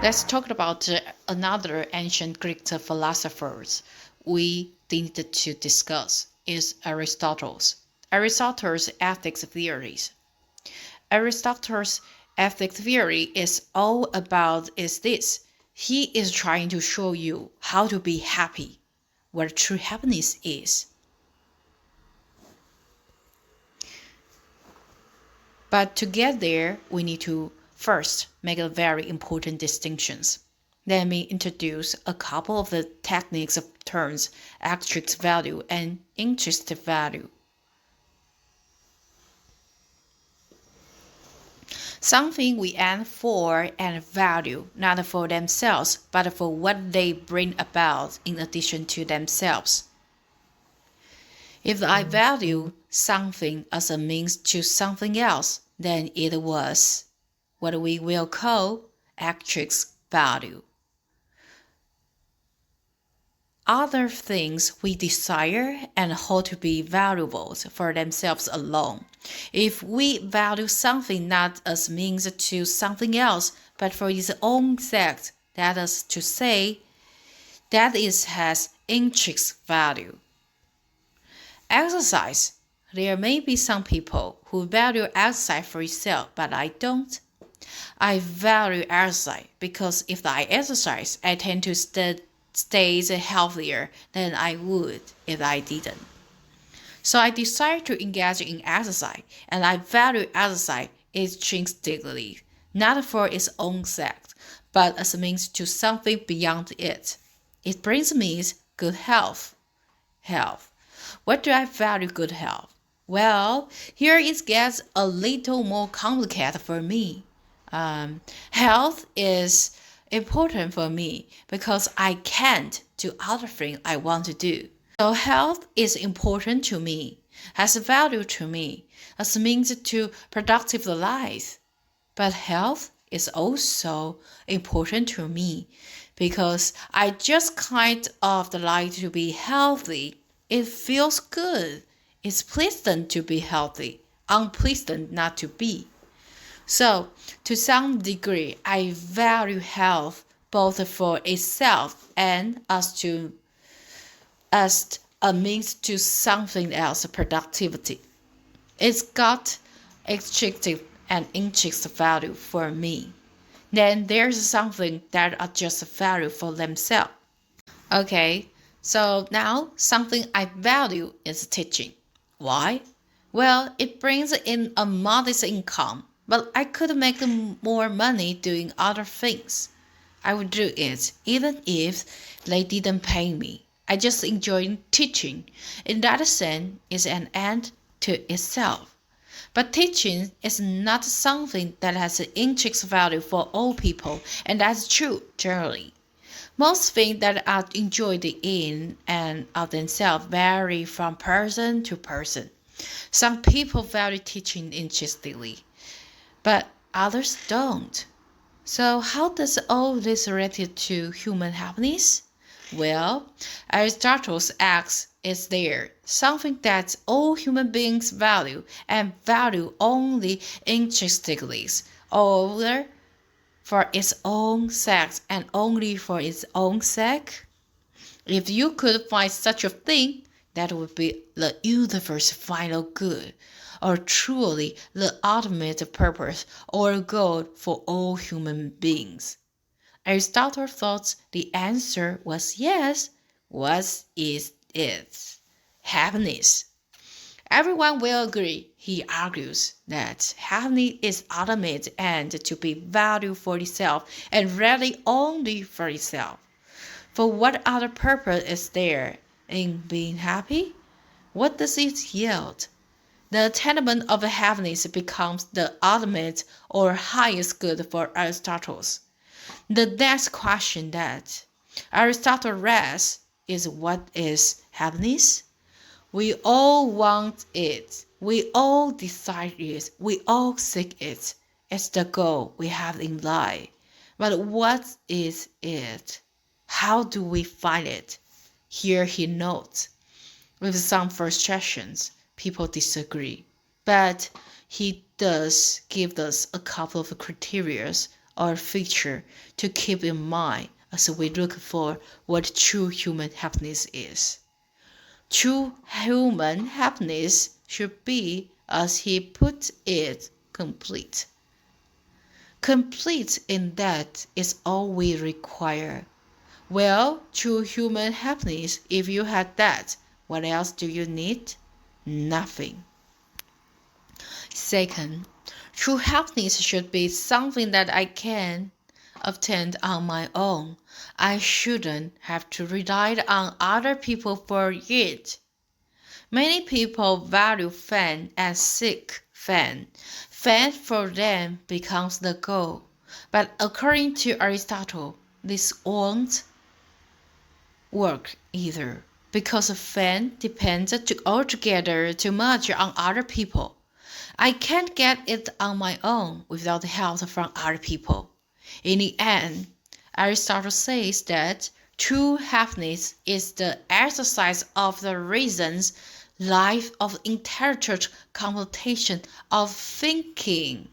Let's talk about another ancient Greek philosophers we need to discuss is Aristotle's. Aristotle's ethics theories. Aristotle's ethics theory is all about is this. He is trying to show you how to be happy, what true happiness is. But to get there, we need to first make a very important distinctions. Let me introduce a couple of the techniques of terms, extrinsic value and intrinsic value. Something we aim for and value, not for themselves, but for what they bring about in addition to themselves. If I value something as a means to something else, then it was what we will call extrinsic value. Other things we desire and hold to be valuable for themselves alone. If we value something not as means to something else, but for its own sake, that is to say, that it has intrinsic value. Exercise. There may be some people who value exercise for itself, but I don't. I value exercise because if I exercise, I tend to stay healthier than I would if I didn't. So I decide to engage in exercise, and I value exercise intrinsically, not for its own sake, but as a means to something beyond it. It brings me good health. What do I value good health? Well, here it gets a little more complicated for me. Health is important for me because I can't do other things I want to do. So health is important to me, has value to me, as a means to productive life. But health is also important to me because I just kind of like to be healthy. It feels good. It's pleasant to be healthy, unpleasant not to be. So, to some degree, I value health both for itself and as a means to something else, productivity. It's got extrinsic and intrinsic value for me. Then there's something that are just value for themselves. Okay, so now something I value is teaching. Why? Well, it brings in a modest income, but I could make more money doing other things. I would do it even if they didn't pay me. I just enjoy teaching. In that sense, it's an end to itself. But teaching is not something that has an intrinsic value for all people, and that's true generally. Most things that are enjoyed in and of themselves vary from person to person. Some people value teaching intrinsically, but others don't. So how does all this relate to human happiness? Well, Aristotle's asks is there something that all human beings value and value only intrinsically, or for its own sake and only for its own sake? If you could find such a thing, that would be the universe's final good, or truly the ultimate purpose or goal for all human beings. Aristotle thought the answer was yes. What is it? Happiness. Everyone will agree, he argues, that happiness is ultimate and to be valued for itself and really only for itself. For what other purpose is there in being happy? What does it yield? The attainment of happiness becomes the ultimate or highest good for Aristotle. The next question that Aristotle raises is what is happiness? We all want it. We all desire it. We all seek it. It's the goal we have in life. But what is it? How do we find it? Here he notes, with some frustrations, people disagree. But he does give us a couple of criteria or feature to keep in mind as we look for what true human happiness is. True human happiness should be, as he put it, complete. Complete in that is all we require. Well, true human happiness, if you had that, what else do you need? Nothing. Second, true happiness should be something that I can obtain on my own. I shouldn't have to rely on other people for it. Many people value fame and seek fame. Fame for them becomes the goal. But according to Aristotle, this won't work either, because fame depends altogether too much on other people. I can't get it on my own without help from other people. In the end, Aristotle says that true happiness is the exercise of the reasons, life of intelligent computation, of thinking.